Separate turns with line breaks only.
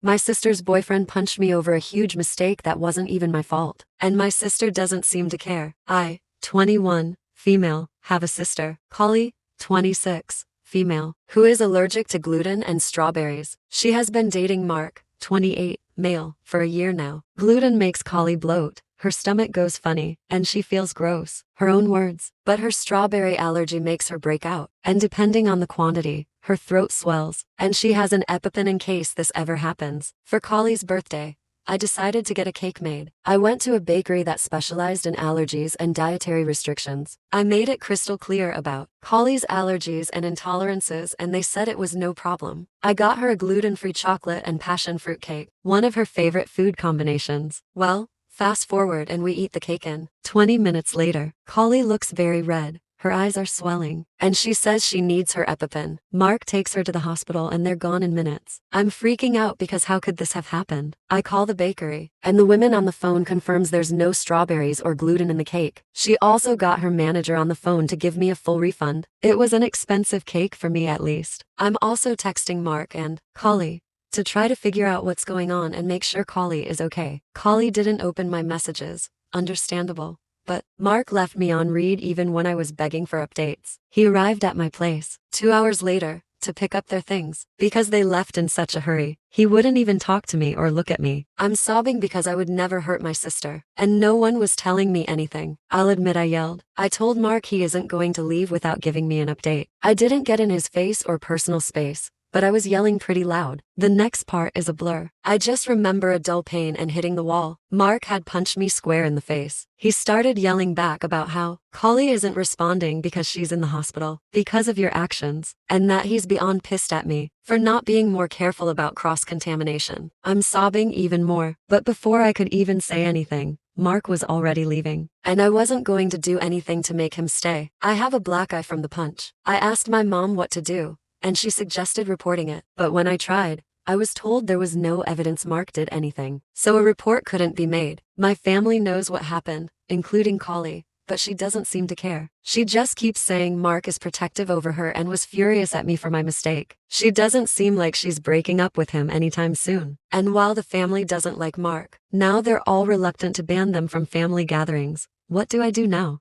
My sister's boyfriend punched me over a huge mistake that wasn't even my fault. And my sister doesn't seem to care. I, 21, female, have a sister, Collie, 26, female, who is allergic to gluten and strawberries. She has been dating Mark, 28, male, for a year now. Gluten makes Collie bloat. Her stomach goes funny, and she feels gross. Her own words. But her strawberry allergy makes her break out. And depending on the quantity, her throat swells. And she has an EpiPen in case this ever happens. For Collie's birthday, I decided to get a cake made. I went to a bakery that specialized in allergies and dietary restrictions. I made it crystal clear about Collie's allergies and intolerances, and they said it was no problem. I got her a gluten-free chocolate and passion fruit cake, one of her favorite food combinations. Well, fast forward and we eat the cake in. 20 minutes later, Collie looks very red. Her eyes are swelling, and she says she needs her EpiPen. Mark takes her to the hospital and they're gone in minutes. I'm freaking out because how could this have happened? I call the bakery, and the woman on the phone confirms there's no strawberries or gluten in the cake. She also got her manager on the phone to give me a full refund. It was an expensive cake for me at least. I'm also texting Mark and Collie to try to figure out what's going on and make sure Collie is okay. Collie didn't open my messages. Understandable. But Mark left me on read even when I was begging for updates. He arrived at my place 2 hours later to pick up their things. Because they left in such a hurry, he wouldn't even talk to me or look at me. I'm sobbing because I would never hurt my sister, and no one was telling me anything. I'll admit I yelled. I told Mark he isn't going to leave without giving me an update. I didn't get in his face or personal space, but I was yelling pretty loud. The next part is a blur. I just remember a dull pain and hitting the wall. Mark had punched me square in the face. He started yelling back about how Collie isn't responding because she's in the hospital because of your actions, and that he's beyond pissed at me for not being more careful about cross-contamination. I'm sobbing even more, but before I could even say anything, Mark was already leaving, and I wasn't going to do anything to make him stay. I have a black eye from the punch. I asked my mom what to do, and she suggested reporting it. But when I tried, I was told there was no evidence Mark did anything, so a report couldn't be made. My family knows what happened, including Collie, but she doesn't seem to care. She just keeps saying Mark is protective over her and was furious at me for my mistake. She doesn't seem like she's breaking up with him anytime soon. And while the family doesn't like Mark, now they're all reluctant to ban them from family gatherings. What do I do now?